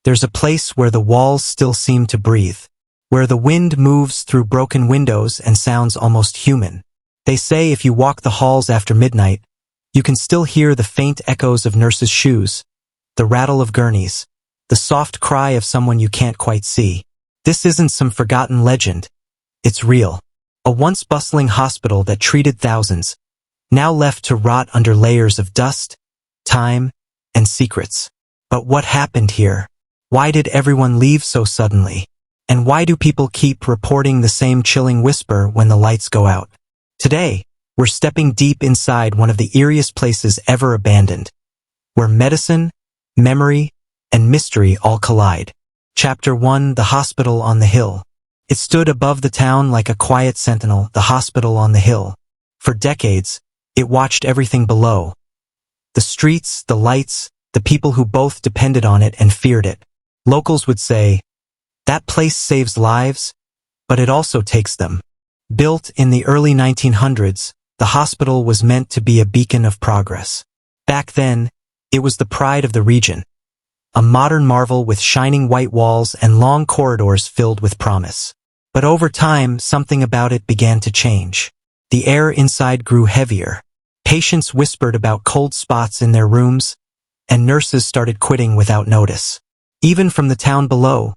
There's a place where the walls still seem to breathe, where the wind moves through broken windows and sounds almost human. They say if you walk the halls after midnight, you can still hear the faint echoes of nurses' shoes, the rattle of gurneys, the soft cry of someone you can't quite see. This isn't some forgotten legend. It's real. A once bustling hospital that treated thousands, now left to rot under layers of dust, time, and secrets. But what happened here? Why did everyone leave so suddenly? And why do people keep reporting the same chilling whisper when the lights go out? Today, we're stepping deep inside one of the eeriest places ever abandoned, where medicine, memory, and mystery all collide. Chapter 1: The Hospital on the Hill. It stood above the town like a quiet sentinel, the hospital on the hill. For decades, it watched everything below. The streets, the lights, the people who both depended on it and feared it. Locals would say, "That place saves lives, but it also takes them." Built in the early 1900s, the hospital was meant to be a beacon of progress. Back then, it was the pride of the region, a modern marvel with shining white walls and long corridors filled with promise. But over time, something about it began to change. The air inside grew heavier. Patients whispered about cold spots in their rooms, and nurses started quitting without notice. Even from the town below,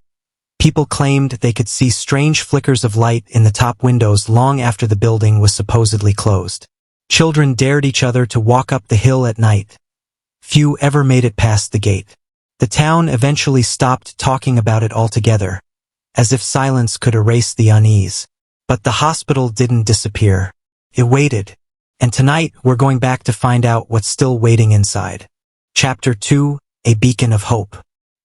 people claimed they could see strange flickers of light in the top windows long after the building was supposedly closed. Children dared each other to walk up the hill at night. Few ever made it past the gate. The town eventually stopped talking about it altogether, as if silence could erase the unease. But the hospital didn't disappear. It waited. And tonight, we're going back to find out what's still waiting inside. Chapter 2: A Beacon of Hope.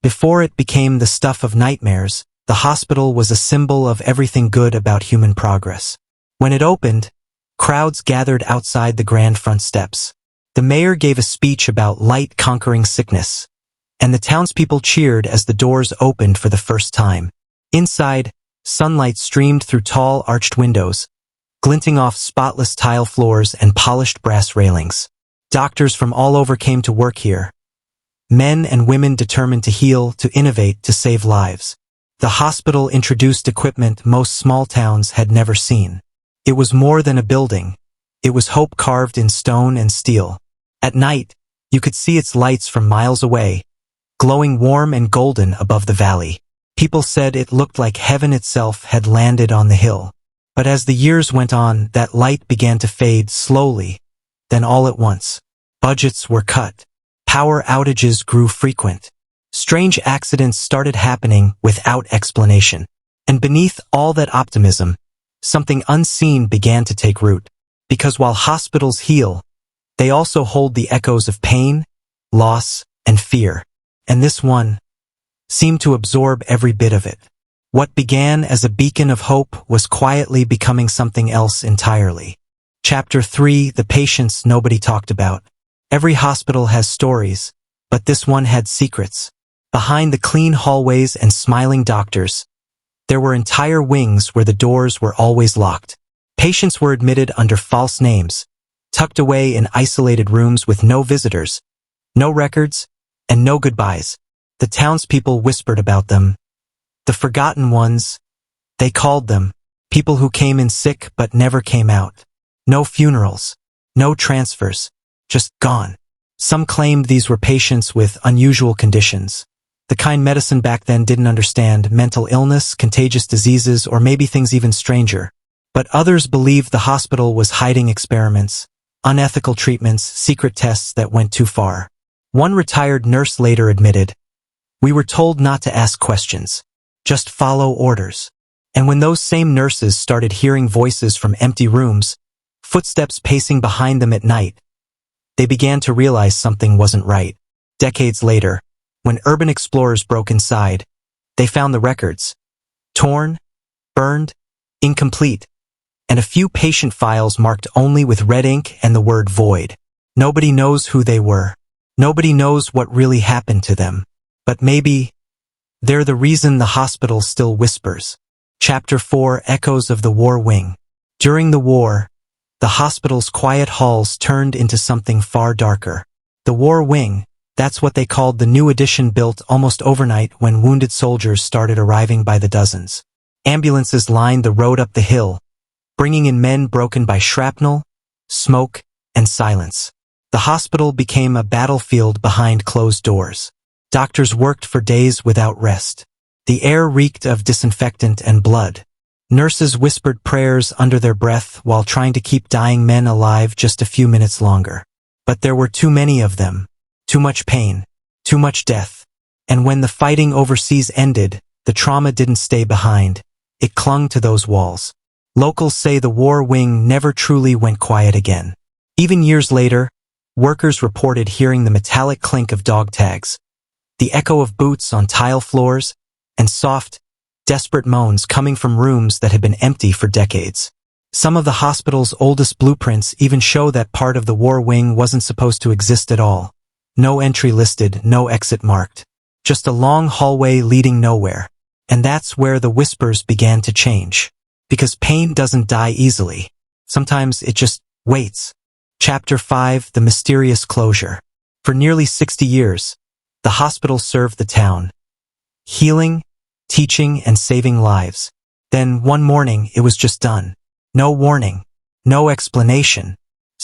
Before it became the stuff of nightmares, the hospital was a symbol of everything good about human progress. When it opened, crowds gathered outside the grand front steps. The mayor gave a speech about light conquering sickness, and the townspeople cheered as the doors opened for the first time. Inside, sunlight streamed through tall arched windows, glinting off spotless tile floors and polished brass railings. Doctors from all over came to work here. Men and women determined to heal, to innovate, to save lives. The hospital introduced equipment most small towns had never seen. It was more than a building. It was hope carved in stone and steel. At night, you could see its lights from miles away, glowing warm and golden above the valley. People said it looked like heaven itself had landed on the hill. But as the years went on, that light began to fade slowly, then all at once. Budgets were cut. Power outages grew frequent. Strange accidents started happening without explanation. And beneath all that optimism, something unseen began to take root. Because while hospitals heal, they also hold the echoes of pain, loss, and fear. And this one seemed to absorb every bit of it. What began as a beacon of hope was quietly becoming something else entirely. Chapter 3: The Patients Nobody Talked About. Every hospital has stories, but this one had secrets. Behind the clean hallways and smiling doctors, there were entire wings where the doors were always locked. Patients were admitted under false names, tucked away in isolated rooms with no visitors, no records, and no goodbyes. The townspeople whispered about them. The forgotten ones, they called them, people who came in sick but never came out. No funerals, no transfers, just gone. Some claimed these were patients with unusual conditions, the kind medicine back then didn't understand: mental illness, contagious diseases, or maybe things even stranger. But others believed the hospital was hiding experiments, unethical treatments, secret tests that went too far. One retired nurse later admitted, "We were told not to ask questions. Just follow orders." And when those same nurses started hearing voices from empty rooms, footsteps pacing behind them at night, they began to realize something wasn't right. Decades later, when urban explorers broke inside, they found the records. Torn, burned, incomplete, and a few patient files marked only with red ink and the word void. Nobody knows who they were. Nobody knows what really happened to them. But maybe they're the reason the hospital still whispers. Chapter 4: Echoes of the War Wing. During the war, the hospital's quiet halls turned into something far darker. The War Wing, That's what they called the new addition, built almost overnight when wounded soldiers started arriving by the dozens. Ambulances lined the road up the hill, bringing in men broken by shrapnel, smoke, and silence. The hospital became a battlefield behind closed doors. Doctors worked for days without rest. The air reeked of disinfectant and blood. Nurses whispered prayers under their breath while trying to keep dying men alive just a few minutes longer. But there were too many of them. Too much pain. Too much death. And when the fighting overseas ended, the trauma didn't stay behind. It clung to those walls. Locals say the war wing never truly went quiet again. Even years later, workers reported hearing the metallic clink of dog tags, the echo of boots on tile floors, and soft, desperate moans coming from rooms that had been empty for decades. Some of the hospital's oldest blueprints even show that part of the war wing wasn't supposed to exist at all. No entry listed, no exit marked. Just a long hallway leading nowhere. And that's where the whispers began to change. Because pain doesn't die easily. Sometimes it just waits. Chapter 5: The Mysterious Closure. For nearly 60 years, the hospital served the town, healing, teaching, and saving lives. Then one morning it was just done. No warning. No explanation.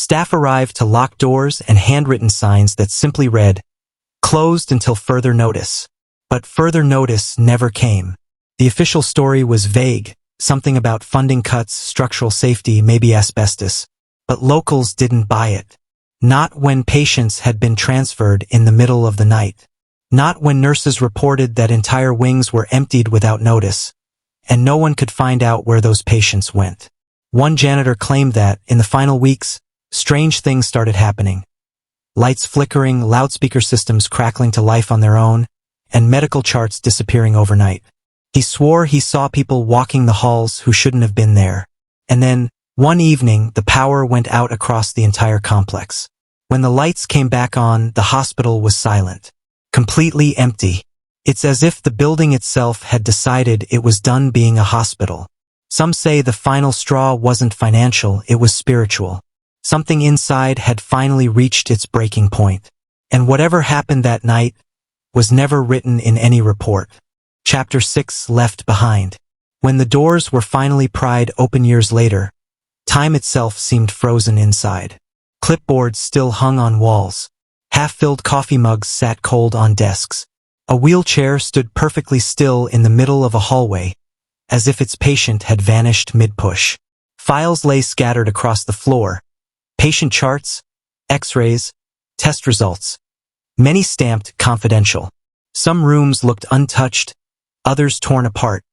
Staff arrived to lock doors and handwritten signs that simply read, "Closed until further notice." But further notice never came. The official story was vague, something about funding cuts, structural safety, maybe asbestos. But locals didn't buy it. Not when patients had been transferred in the middle of the night. Not when nurses reported that entire wings were emptied without notice, and no one could find out where those patients went. One janitor claimed that, in the final weeks, strange things started happening. Lights flickering, loudspeaker systems crackling to life on their own, and medical charts disappearing overnight. He swore he saw people walking the halls who shouldn't have been there. And then, one evening, the power went out across the entire complex. When the lights came back on, the hospital was silent. Completely empty. It's as if the building itself had decided it was done being a hospital. Some say the final straw wasn't financial, it was spiritual. Something inside had finally reached its breaking point. And whatever happened that night was never written in any report. Chapter 6: Left Behind. When the doors were finally pried open years later, time itself seemed frozen inside. Clipboards still hung on walls. Half-filled coffee mugs sat cold on desks. A wheelchair stood perfectly still in the middle of a hallway, as if its patient had vanished mid-push. Files lay scattered across the floor. Patient charts, x-rays, test results. Many stamped confidential. Some rooms looked untouched, others torn apart,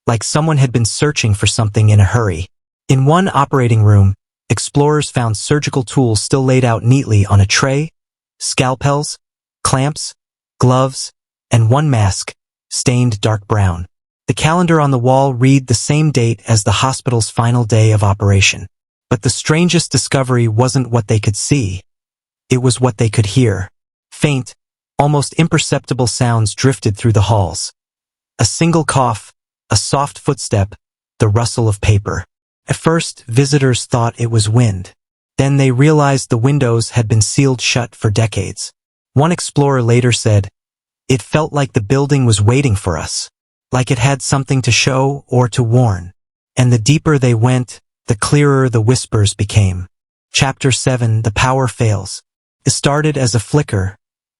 like someone had been searching for something in a hurry. In one operating room, explorers found surgical tools still laid out neatly on a tray, scalpels, clamps, gloves, and one mask, stained dark brown. The calendar on the wall read the same date as the hospital's final day of operation. But the strangest discovery wasn't what they could see. It was what they could hear. Faint, almost imperceptible sounds drifted through the halls. A single cough, a soft footstep, the rustle of paper. At first, visitors thought it was wind. Then they realized the windows had been sealed shut for decades. One explorer later said, "It felt like the building was waiting for us. Like it had something to show or to warn." And the deeper they went, the clearer the whispers became. Chapter 7: The Power Fails. It started as a flicker,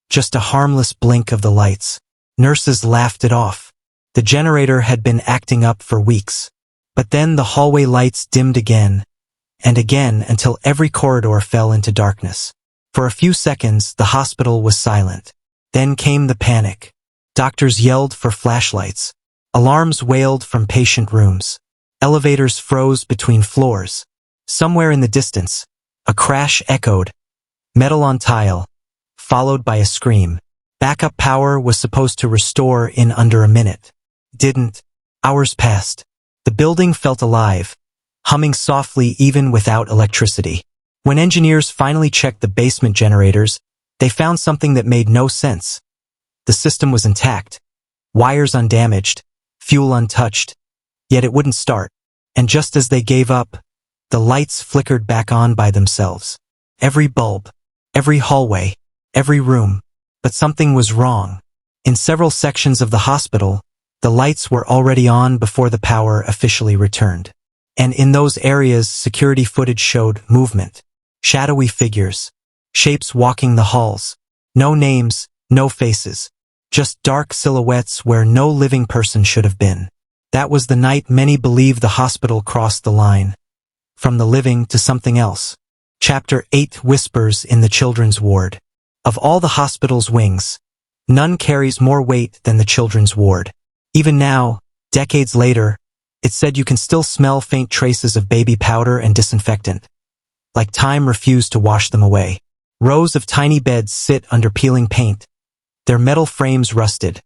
just a harmless blink of the lights. Nurses laughed it off. The generator had been acting up for weeks. But then the hallway lights dimmed again, and again until every corridor fell into darkness. For a few seconds, the hospital was silent. Then came the panic. Doctors yelled for flashlights. Alarms wailed from patient rooms. Elevators froze between floors. Somewhere in the distance, a crash echoed, metal on tile, followed by a scream. Backup power was supposed to restore in under a minute. Didn't. Hours passed. The building felt alive, humming softly even without electricity. When engineers finally checked the basement generators, they found something that made no sense. The system was intact, wires undamaged, fuel untouched, yet it wouldn't start. And just as they gave up, the lights flickered back on by themselves. Every bulb, every hallway, every room. But something was wrong. In several sections of the hospital, the lights were already on before the power officially returned. And in those areas, security footage showed movement. Shadowy figures. Shapes walking the halls. No names, no faces. Just dark silhouettes where no living person should have been. That was the night many believe the hospital crossed the line. From the living to something else. Chapter 8 Whispers in the Children's Ward. Of all the hospital's wings, none carries more weight than the children's ward. Even now, decades later, it's said you can still smell faint traces of baby powder and disinfectant. Like time refused to wash them away. Rows of tiny beds sit under peeling paint. Their metal frames rusted.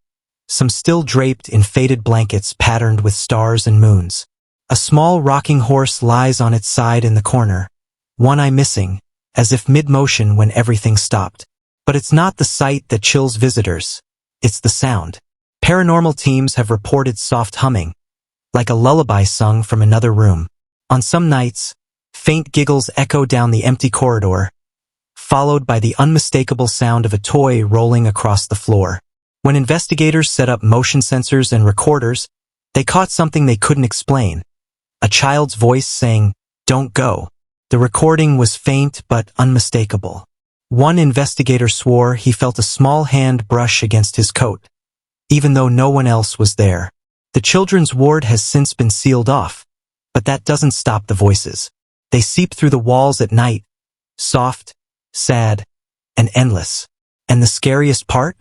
Some still draped in faded blankets patterned with stars and moons. A small rocking horse lies on its side in the corner. One eye missing, as if mid-motion when everything stopped. But it's not the sight that chills visitors. It's the sound. Paranormal teams have reported soft humming, like a lullaby sung from another room. On some nights, faint giggles echo down the empty corridor, followed by the unmistakable sound of a toy rolling across the floor. When investigators set up motion sensors and recorders, they caught something they couldn't explain. A child's voice saying, "Don't go." The recording was faint but unmistakable. One investigator swore he felt a small hand brush against his coat, even though no one else was there. The children's ward has since been sealed off, but that doesn't stop the voices. They seep through the walls at night, soft, sad, and endless. And the scariest part?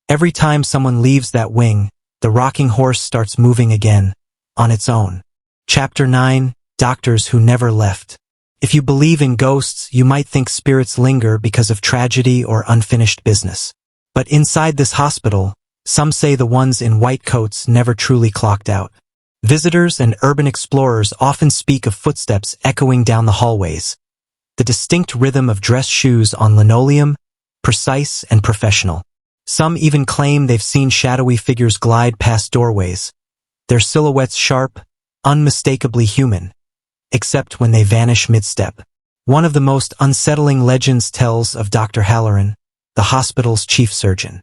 Every time someone leaves that wing, the rocking horse starts moving again, on its own. Chapter 9 Doctors Who Never Left. If you believe in ghosts, you might think spirits linger because of tragedy or unfinished business. But inside this hospital, some say the ones in white coats never truly clocked out. Visitors and urban explorers often speak of footsteps echoing down the hallways. The distinct rhythm of dress shoes on linoleum, precise and professional. Some even claim they've seen shadowy figures glide past doorways. Their silhouettes sharp, unmistakably human. Except when they vanish mid-step. One of the most unsettling legends tells of Dr. Halloran, the hospital's chief surgeon.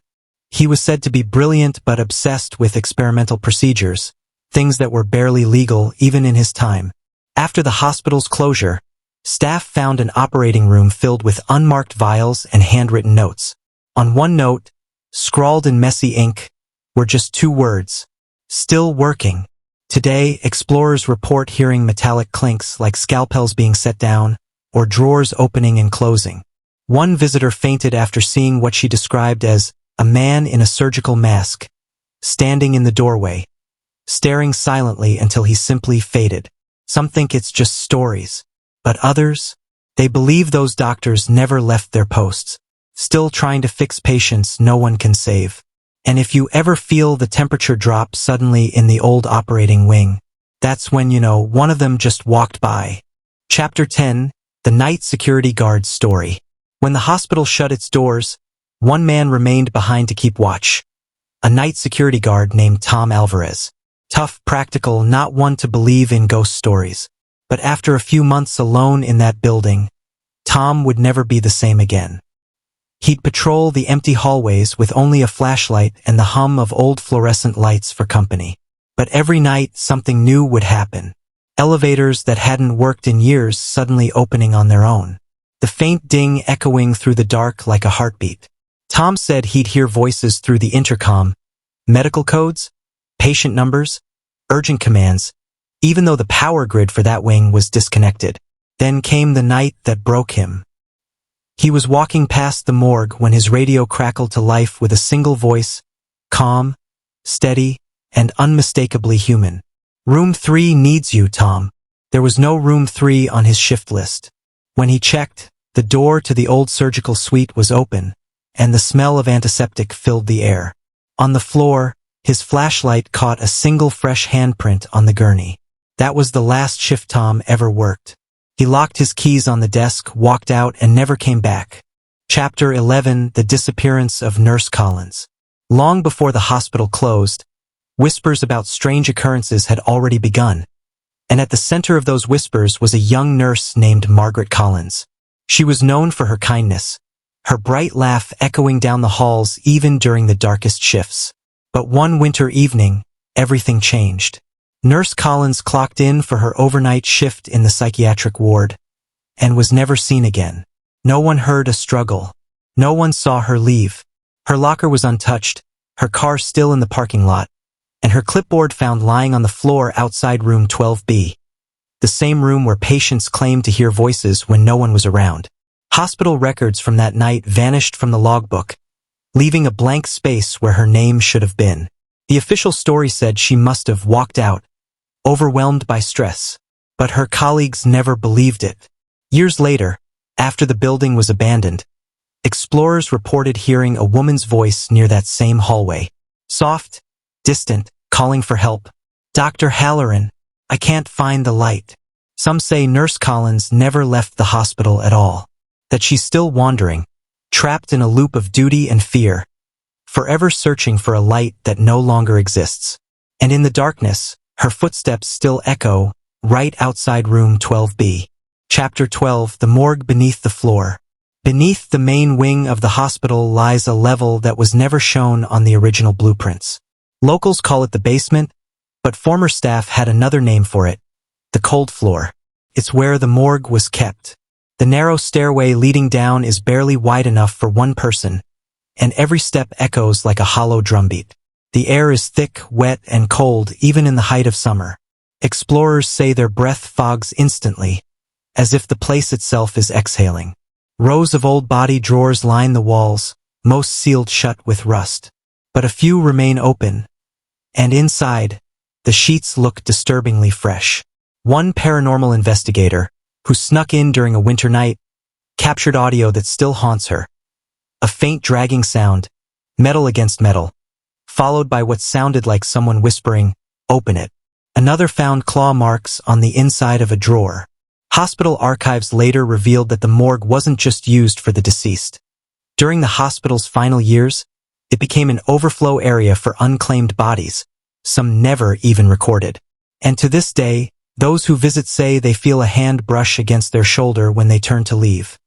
He was said to be brilliant but obsessed with experimental procedures, things that were barely legal even in his time. After the hospital's closure, staff found an operating room filled with unmarked vials and handwritten notes. On one note, scrawled in messy ink, were just 2 words: "Still working." Today, explorers report hearing metallic clinks like scalpels being set down, or drawers opening and closing. One visitor fainted after seeing what she described as a man in a surgical mask, standing in the doorway, staring silently until he simply faded. Some think it's just stories, but others, they believe those doctors never left their posts, still trying to fix patients no one can save. And if you ever feel the temperature drop suddenly in the old operating wing, that's when you know one of them just walked by. Chapter 10 The Night Security Guard's Story. When the hospital shut its doors, one man remained behind to keep watch. A night security guard named Tom Alvarez. Tough, practical, not one to believe in ghost stories. But after a few months alone in that building, Tom would never be the same again. He'd patrol the empty hallways with only a flashlight and the hum of old fluorescent lights for company. But every night, something new would happen. Elevators that hadn't worked in years suddenly opening on their own. The faint ding echoing through the dark like a heartbeat. Tom said he'd hear voices through the intercom. Medical codes, patient numbers, urgent commands, even though the power grid for that wing was disconnected. Then came the night that broke him. He was walking past the morgue when his radio crackled to life with a single voice, calm, steady, and unmistakably human. "Room 3 needs you, Tom." There was no room 3 on his shift list. When he checked, the door to the old surgical suite was open, and the smell of antiseptic filled the air. On the floor, his flashlight caught a single fresh handprint on the gurney. That was the last shift Tom ever worked. He locked his keys on the desk, walked out, and never came back. Chapter 11 The Disappearance of Nurse Collins. Long before the hospital closed, whispers about strange occurrences had already begun. And at the center of those whispers was a young nurse named Margaret Collins. She was known for her kindness, her bright laugh echoing down the halls even during the darkest shifts. But one winter evening, everything changed. Nurse Collins clocked in for her overnight shift in the psychiatric ward, and was never seen again. No one heard a struggle. No one saw her leave. Her locker was untouched, her car still in the parking lot, and her clipboard found lying on the floor outside room 12B. The same room where patients claimed to hear voices when no one was around. Hospital records from that night vanished from the logbook, leaving a blank space where her name should have been. The official story said she must have walked out, overwhelmed by stress, but her colleagues never believed it. Years later, after the building was abandoned, explorers reported hearing a woman's voice near that same hallway. Soft, distant, calling for help. "Dr. Halloran, I can't find the light." Some say Nurse Collins never left the hospital at all, that she's still wandering, trapped in a loop of duty and fear, forever searching for a light that no longer exists. And in the darkness, her footsteps still echo, right outside room 12B. Chapter 12, The Morgue Beneath the Floor. Beneath the main wing of the hospital lies a level that was never shown on the original blueprints. Locals call it the basement, but former staff had another name for it, the cold floor. It's where the morgue was kept. The narrow stairway leading down is barely wide enough for one person, and every step echoes like a hollow drumbeat. The air is thick, wet, and cold even in the height of summer. Explorers say their breath fogs instantly, as if the place itself is exhaling. Rows of old body drawers line the walls, most sealed shut with rust. But a few remain open, and inside, the sheets look disturbingly fresh. One paranormal investigator, who snuck in during a winter night, captured audio that still haunts her. A faint dragging sound, metal against metal, followed by what sounded like someone whispering, "Open it." Another found claw marks on the inside of a drawer. Hospital archives later revealed that the morgue wasn't just used for the deceased. During the hospital's final years, it became an overflow area for unclaimed bodies, some never even recorded. And to this day, those who visit say they feel a hand brush against their shoulder when they turn to leave.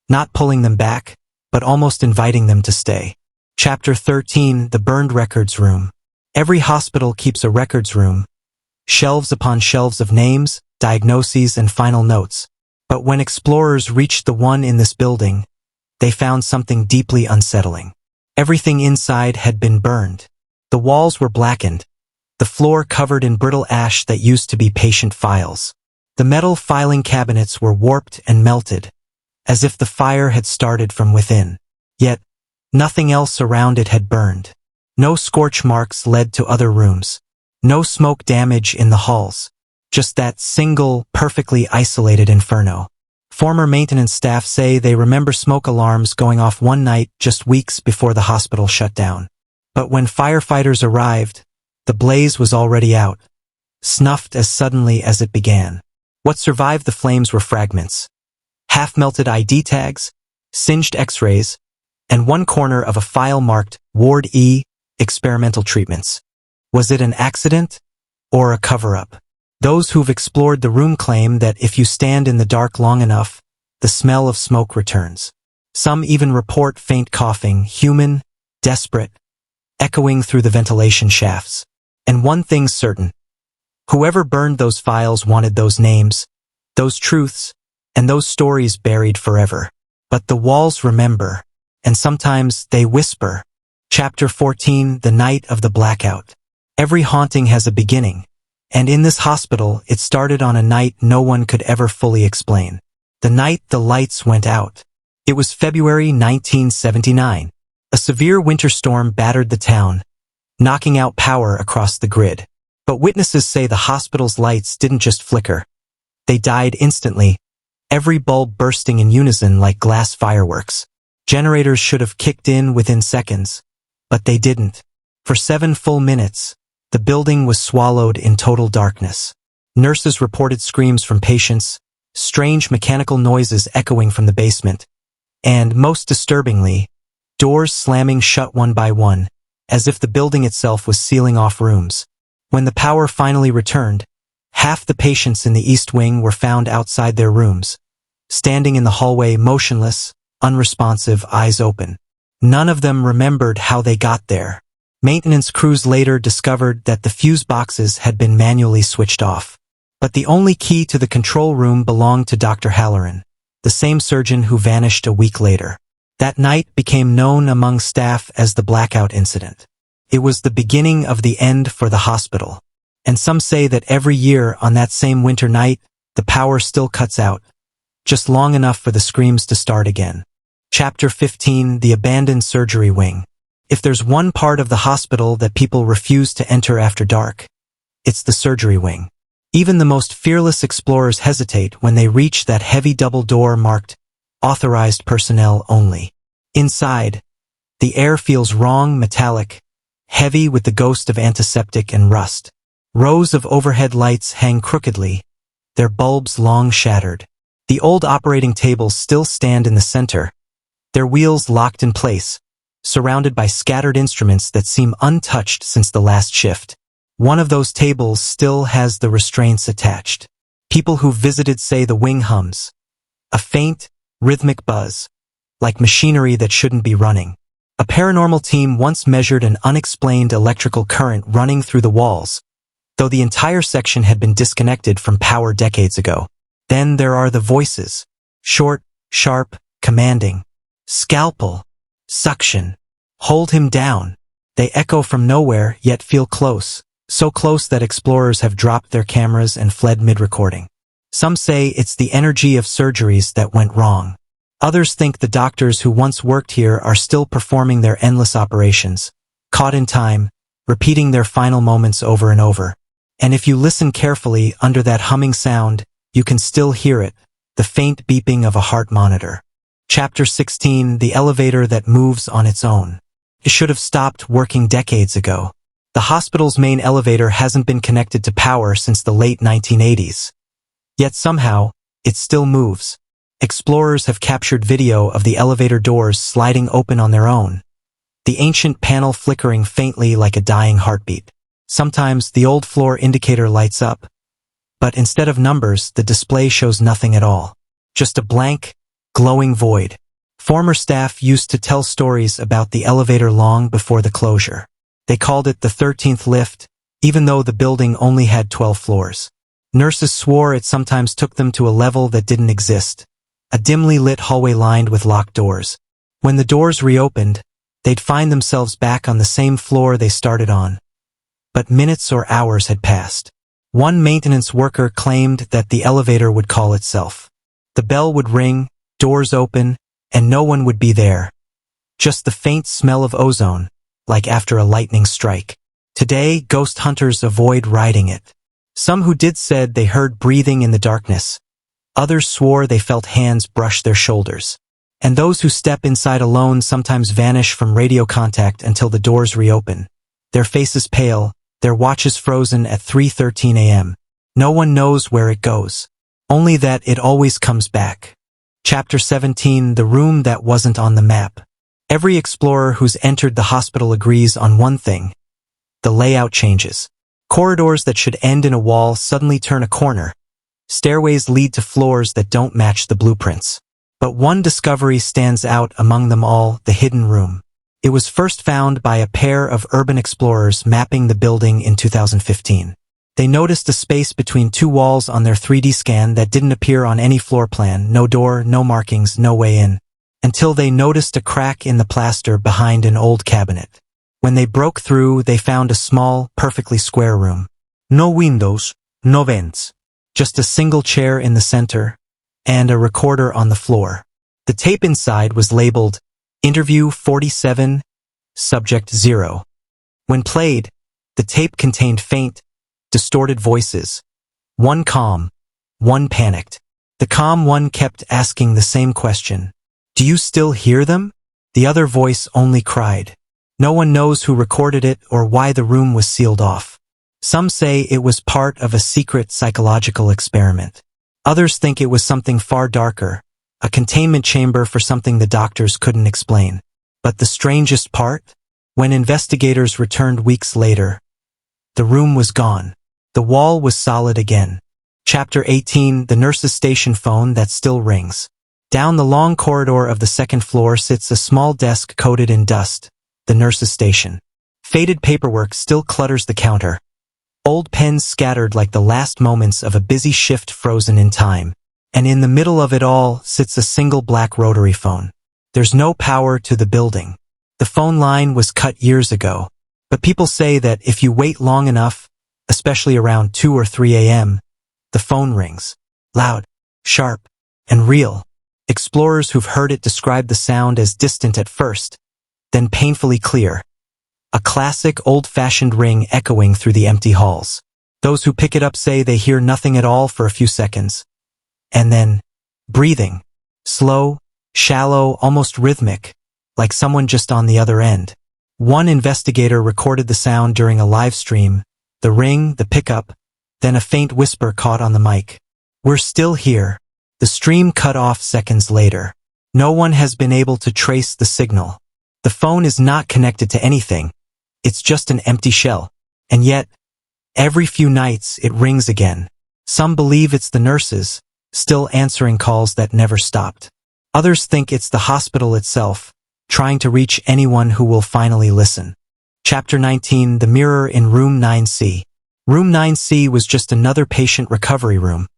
Not pulling them back, but almost inviting them to stay. Chapter 13, The Burned Records Room. Every hospital keeps a records room, shelves upon shelves of names, diagnoses, and final notes. But when explorers reached the one in this building, they found something deeply unsettling. Everything inside had been burned. The walls were blackened, the floor covered in brittle ash that used to be patient files. The metal filing cabinets were warped and melted, as if the fire had started from within. Yet, nothing else around it had burned. No scorch marks led to other rooms. No smoke damage in the halls. Just that single, perfectly isolated inferno. Former maintenance staff say they remember smoke alarms going off one night just weeks before the hospital shut down. But when firefighters arrived, the blaze was already out, snuffed as suddenly as it began. What survived the flames were fragments, half-melted ID tags, singed x-rays, and one corner of a file marked Ward E, Experimental Treatments. Was it an accident or a cover-up? Those who've explored the room claim that if you stand in the dark long enough, the smell of smoke returns. Some even report faint coughing, human, desperate, echoing through the ventilation shafts. And one thing's certain. Whoever burned those files wanted those names, those truths, and those stories buried forever. But the walls remember, and sometimes they whisper. Chapter 14, The Night of the Blackout. Every haunting has a beginning, and in this hospital it started on a night no one could ever fully explain. The night the lights went out. It was February 1979. A severe winter storm battered the town, knocking out power across the grid. But witnesses say the hospital's lights didn't just flicker. They died instantly, every bulb bursting in unison like glass fireworks. Generators should have kicked in within seconds, but they didn't. For 7 full minutes, the building was swallowed in total darkness. Nurses reported screams from patients, strange mechanical noises echoing from the basement, and, most disturbingly, doors slamming shut one by one, as if the building itself was sealing off rooms. When the power finally returned, half the patients in the East Wing were found outside their rooms, standing in the hallway motionless, unresponsive, eyes open. None of them remembered how they got there. Maintenance crews later discovered that the fuse boxes had been manually switched off. But the only key to the control room belonged to Dr. Halloran, the same surgeon who vanished a week later. That night became known among staff as the blackout incident. It was the beginning of the end for the hospital. And some say that every year on that same winter night, the power still cuts out, just long enough for the screams to start again. Chapter 15: The Abandoned Surgery Wing. If there's one part of the hospital that people refuse to enter after dark, it's the surgery wing. Even the most fearless explorers hesitate when they reach that heavy double door marked "Authorized Personnel Only." Inside, the air feels wrong, metallic, heavy with the ghost of antiseptic and rust. Rows of overhead lights hang crookedly, their bulbs long shattered. The old operating tables still stand in the center, their wheels locked in place, surrounded by scattered instruments that seem untouched since the last shift. One of those tables still has the restraints attached. People who visited say the wing hums, a faint, rhythmic buzz, like machinery that shouldn't be running. A paranormal team once measured an unexplained electrical current running through the walls, though the entire section had been disconnected from power decades ago. Then there are the voices, short, sharp, commanding. Scalpel, suction, hold him down. They echo from nowhere yet feel close, so close that explorers have dropped their cameras and fled mid-recording. Some say it's the energy of surgeries that went wrong. Others think the doctors who once worked here are still performing their endless operations, caught in time, repeating their final moments over and over. And if you listen carefully under that humming sound, you can still hear it, the faint beeping of a heart monitor. Chapter 16: The Elevator That Moves on Its Own. It should have stopped working decades ago. The hospital's main elevator hasn't been connected to power since the late 1980s. Yet somehow, it still moves. Explorers have captured video of the elevator doors sliding open on their own, the ancient panel flickering faintly like a dying heartbeat. Sometimes the old floor indicator lights up, but instead of numbers, the display shows nothing at all. Just a blank, glowing void. Former staff used to tell stories about the elevator long before the closure. They called it the 13th lift, even though the building only had 12 floors. Nurses swore it sometimes took them to a level that didn't exist, a dimly lit hallway lined with locked doors. When the doors reopened, they'd find themselves back on the same floor they started on. But minutes or hours had passed. One maintenance worker claimed that the elevator would call itself. The bell would ring, doors open, and no one would be there. Just the faint smell of ozone, like after a lightning strike. Today, ghost hunters avoid riding it. Some who did said they heard breathing in the darkness. Others swore they felt hands brush their shoulders. And those who step inside alone sometimes vanish from radio contact until the doors reopen. Their faces pale, their watches frozen at 3:13 a.m. No one knows where it goes. Only that it always comes back. Chapter 17: The Room That Wasn't on the Map. Every explorer who's entered the hospital agrees on one thing. The layout changes. Corridors that should end in a wall suddenly turn a corner. Stairways lead to floors that don't match the blueprints. But one discovery stands out among them all: the hidden room. It was first found by a pair of urban explorers mapping the building in 2015. They noticed a space between two walls on their 3D scan that didn't appear on any floor plan, no door, no markings, no way in. Until they noticed a crack in the plaster behind an old cabinet. When they broke through, they found a small, perfectly square room. No windows, no vents. Just a single chair in the center, and a recorder on the floor. The tape inside was labeled Interview 47, Subject 0. When played, the tape contained faint, distorted voices. One calm, one panicked. The calm one kept asking the same question. Do you still hear them? The other voice only cried. No one knows who recorded it or why the room was sealed off. Some say it was part of a secret psychological experiment. Others think it was something far darker, a containment chamber for something the doctors couldn't explain. But the strangest part? When investigators returned weeks later, the room was gone. The wall was solid again. Chapter 18: The Nurse's Station Phone That Still Rings. Down the long corridor of the second floor sits a small desk coated in dust, the nurse's station. Faded paperwork still clutters the counter. Old pens scattered like the last moments of a busy shift frozen in time. And in the middle of it all sits a single black rotary phone. There's no power to the building. The phone line was cut years ago. But people say that if you wait long enough, especially around 2 or 3 a.m., the phone rings. Loud, sharp, and real. Explorers who've heard it describe the sound as distant at first, then painfully clear. A classic old-fashioned ring echoing through the empty halls. Those who pick it up say they hear nothing at all for a few seconds. And then, breathing. Slow, shallow, almost rhythmic, like someone just on the other end. One investigator recorded the sound during a live stream, the ring, the pickup, then a faint whisper caught on the mic. "We're still here." The stream cut off seconds later. No one has been able to trace the signal. The phone is not connected to anything. It's just an empty shell. And yet, every few nights it rings again. Some believe it's the nurses, still answering calls that never stopped. Others think it's the hospital itself, trying to reach anyone who will finally listen. Chapter 19, The Mirror in Room 9C. Room 9C was just another patient recovery room,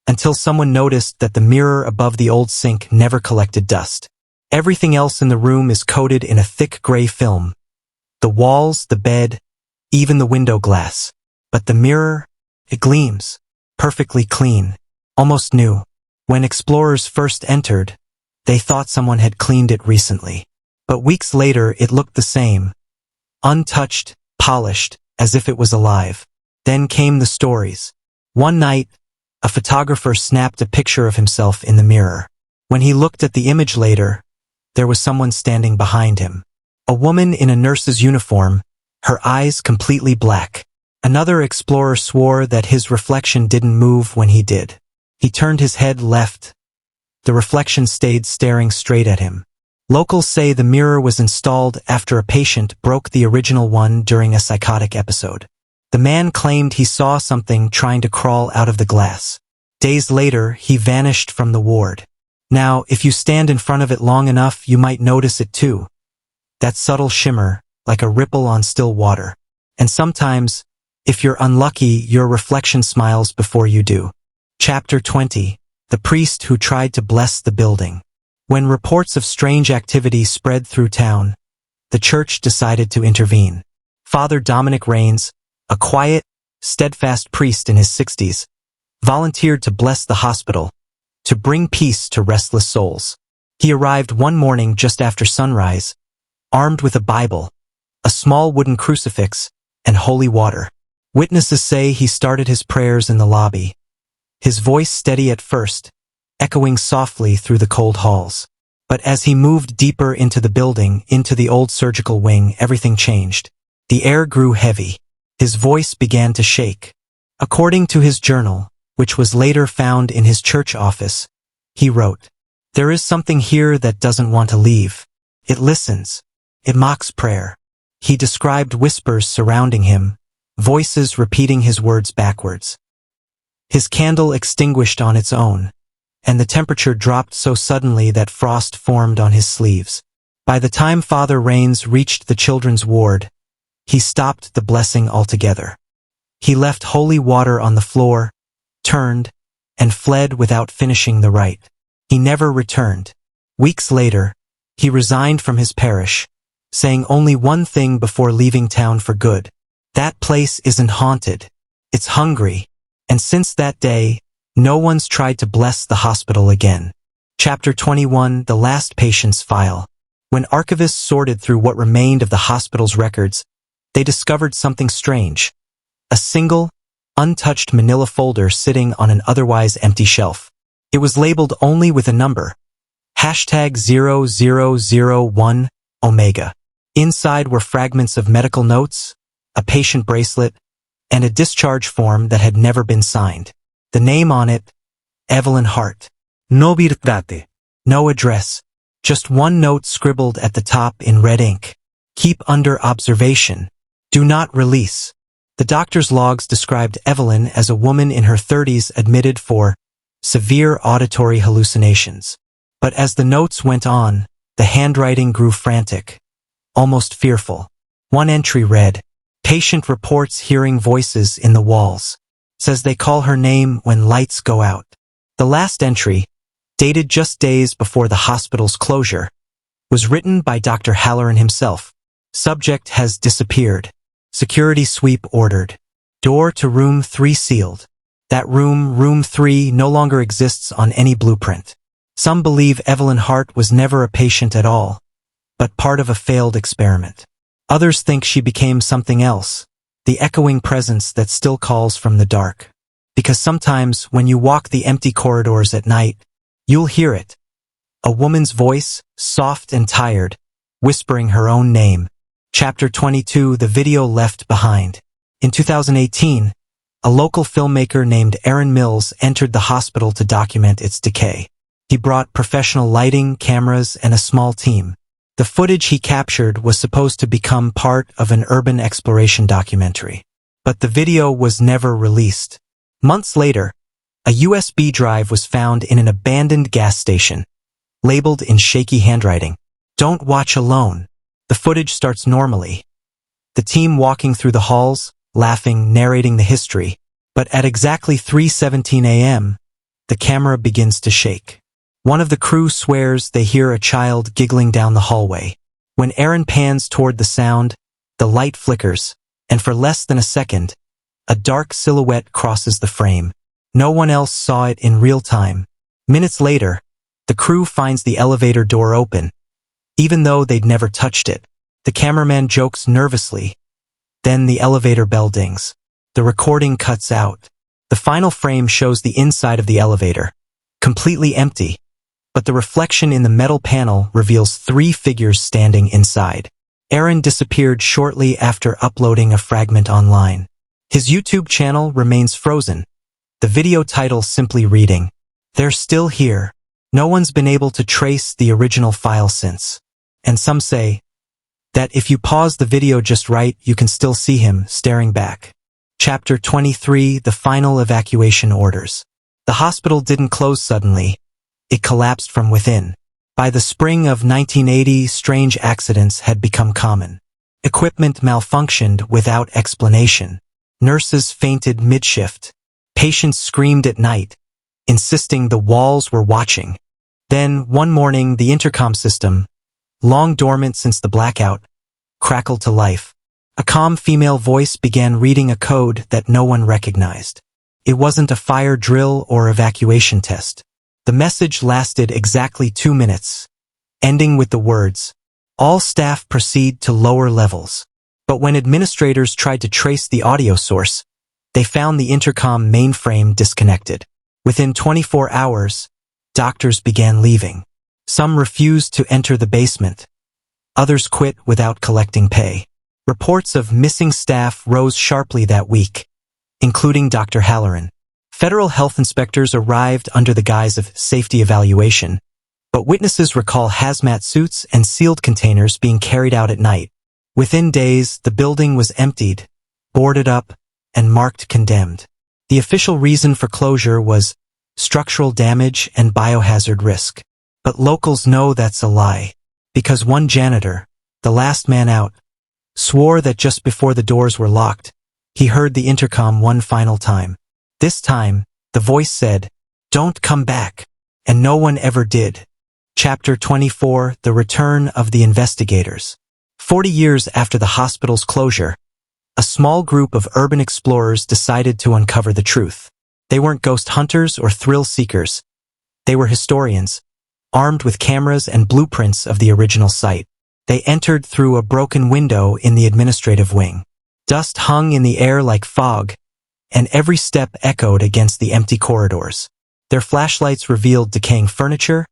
until someone noticed that the mirror above the old sink never collected dust. Everything else in the room is coated in a thick gray film. The walls, the bed, even the window glass. But the mirror, it gleams, perfectly clean, almost new. When explorers first entered, they thought someone had cleaned it recently. But weeks later it looked the same, untouched, polished, as if it was alive. Then came the stories. One night, a photographer snapped a picture of himself in the mirror. When he looked at the image later, there was someone standing behind him. A woman in a nurse's uniform, her eyes completely black. Another explorer swore that his reflection didn't move when he did. He turned his head left. The reflection stayed staring straight at him. Locals say the mirror was installed after a patient broke the original one during a psychotic episode. The man claimed he saw something trying to crawl out of the glass. Days later, he vanished from the ward. Now, if you stand in front of it long enough, you might notice it too. That subtle shimmer, like a ripple on still water. And sometimes, if you're unlucky, your reflection smiles before you do. Chapter 20. The Priest Who Tried to Bless the Building. When reports of strange activity spread through town, the church decided to intervene. Father Dominic Rains, a quiet, steadfast priest in his 60s, volunteered to bless the hospital, to bring peace to restless souls. He arrived one morning just after sunrise, armed with a Bible, a small wooden crucifix, and holy water. Witnesses say he started his prayers in the lobby, his voice steady at first, echoing softly through the cold halls. But as he moved deeper into the building, into the old surgical wing, everything changed. The air grew heavy. His voice began to shake. According to his journal, which was later found in his church office, he wrote, "There is something here that doesn't want to leave. It listens. It mocks prayer." He described whispers surrounding him, voices repeating his words backwards. His candle extinguished on its own, and the temperature dropped so suddenly that frost formed on his sleeves. By the time Father Rains reached the children's ward, he stopped the blessing altogether. He left holy water on the floor, turned, and fled without finishing the rite. He never returned. Weeks later, he resigned from his parish, saying only one thing before leaving town for good. "That place isn't haunted. It's hungry." And since that day, no one's tried to bless the hospital again. Chapter 21, The Last Patient's File. When archivists sorted through what remained of the hospital's records, they discovered something strange. A single, untouched manila folder sitting on an otherwise empty shelf. It was labeled only with a number. #0001 Omega. Inside were fragments of medical notes, a patient bracelet, and a discharge form that had never been signed. The name on it, Evelyn Hart. No birthday. No address. Just one note scribbled at the top in red ink. Keep under observation. Do not release. The doctor's logs described Evelyn as a woman in her 30s admitted for severe auditory hallucinations. But as the notes went on, the handwriting grew frantic, almost fearful. One entry read, "Patient reports hearing voices in the walls. Says they call her name when lights go out." The last entry, dated just days before the hospital's closure, was written by Dr. Halloran himself. Subject has disappeared. Security sweep ordered. Door to room 3 sealed. That room 3, no longer exists on any blueprint. Some believe Evelyn Hart was never a patient at all, but part of a failed experiment. Others think she became something else, the echoing presence that still calls from the dark. Because sometimes when you walk the empty corridors at night, you'll hear it. A woman's voice, soft and tired, whispering her own name. Chapter 22, The Video Left Behind. In 2018, a local filmmaker named Aaron Mills entered the hospital to document its decay. He brought professional lighting, cameras, and a small team. The footage he captured was supposed to become part of an urban exploration documentary. But the video was never released. Months later, a USB drive was found in an abandoned gas station, labeled in shaky handwriting, "Don't watch alone." The footage starts normally. The team walking through the halls, laughing, narrating the history. But at exactly 3:17 a.m., the camera begins to shake. One of the crew swears they hear a child giggling down the hallway. When Aaron pans toward the sound, the light flickers, and for less than a second, a dark silhouette crosses the frame. No one else saw it in real time. Minutes later, the crew finds the elevator door open, even though they'd never touched it. The cameraman jokes nervously. Then the elevator bell dings. The recording cuts out. The final frame shows the inside of the elevator, completely empty, but the reflection in the metal panel reveals 3 figures standing inside. Aaron disappeared shortly after uploading a fragment online. His YouTube channel remains frozen, the video title simply reading, "They're still here." No one's been able to trace the original file since. And some say that if you pause the video just right, you can still see him staring back. Chapter 23, The Final Evacuation Orders. The hospital didn't close suddenly. It collapsed from within. By the spring of 1980, strange accidents had become common. Equipment malfunctioned without explanation. Nurses fainted mid-shift. Patients screamed at night, insisting the walls were watching. Then, one morning, the intercom system, long dormant since the blackout, crackled to life. A calm female voice began reading a code that no one recognized. It wasn't a fire drill or evacuation test. The message lasted exactly 2 minutes, ending with the words, "All staff proceed to lower levels." But when administrators tried to trace the audio source, they found the intercom mainframe disconnected. Within 24 hours, doctors began leaving. Some refused to enter the basement. Others quit without collecting pay. Reports of missing staff rose sharply that week, including Dr. Halloran. Federal health inspectors arrived under the guise of safety evaluation, but witnesses recall hazmat suits and sealed containers being carried out at night. Within days, the building was emptied, boarded up, and marked condemned. The official reason for closure was structural damage and biohazard risk. But locals know that's a lie, because one janitor, the last man out, swore that just before the doors were locked, he heard the intercom one final time. This time, the voice said, "Don't come back," and no one ever did. Chapter 24, The Return of the Investigators. 40 years after the hospital's closure, a small group of urban explorers decided to uncover the truth. They weren't ghost hunters or thrill seekers. They were historians, armed with cameras and blueprints of the original site. They entered through a broken window in the administrative wing. Dust hung in the air like fog, and every step echoed against the empty corridors. Their flashlights revealed decaying furniture,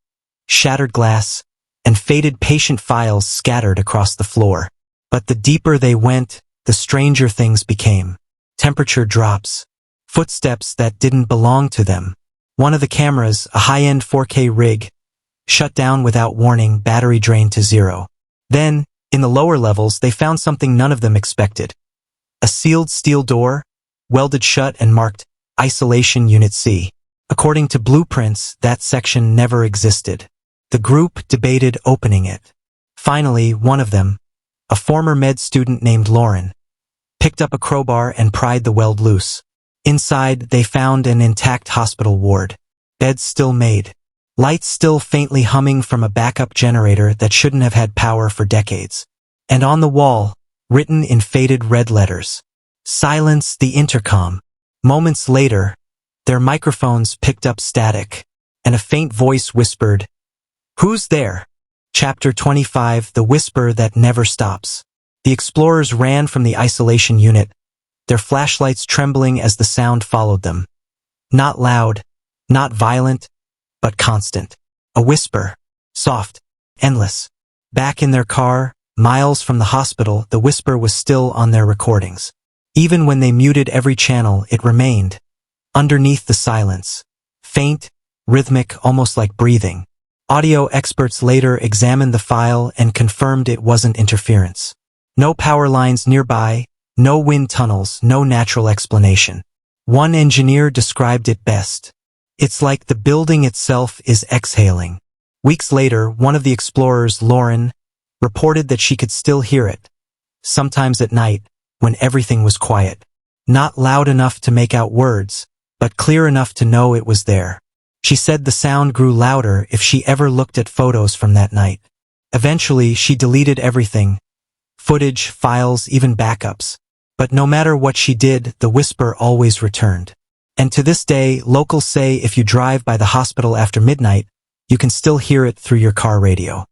shattered glass, and faded patient files scattered across the floor. But the deeper they went, the stranger things became. Temperature drops, footsteps that didn't belong to them. One of the cameras, a high-end 4K rig, shut down without warning, battery drained to 0. Then, in the lower levels, they found something none of them expected. A sealed steel door, welded shut and marked Isolation Unit C. According to blueprints, that section never existed. The group debated opening it. Finally, one of them, a former med student named Lauren, picked up a crowbar and pried the weld loose. Inside, they found an intact hospital ward. Beds still made. Lights still faintly humming from a backup generator that shouldn't have had power for decades. And on the wall, written in faded red letters, "Silence the intercom." Moments later, their microphones picked up static, and a faint voice whispered, "Who's there?" Chapter 25, The Whisper That Never Stops. The explorers ran from the isolation unit, their flashlights trembling as the sound followed them. Not loud, not violent, but constant. A whisper, soft, endless. Back in their car, miles from the hospital, the whisper was still on their recordings. Even when they muted every channel, it remained. Underneath the silence. Faint, rhythmic, almost like breathing. Audio experts later examined the file and confirmed it wasn't interference. No power lines nearby, no wind tunnels, no natural explanation. One engineer described it best. "It's like the building itself is exhaling." Weeks later, one of the explorers, Lauren, reported that she could still hear it. Sometimes at night, when everything was quiet. Not loud enough to make out words, but clear enough to know it was there. She said the sound grew louder if she ever looked at photos from that night. Eventually, she deleted everything. Footage, files, even backups. But no matter what she did, the whisper always returned. And to this day, locals say if you drive by the hospital after midnight, you can still hear it through your car radio.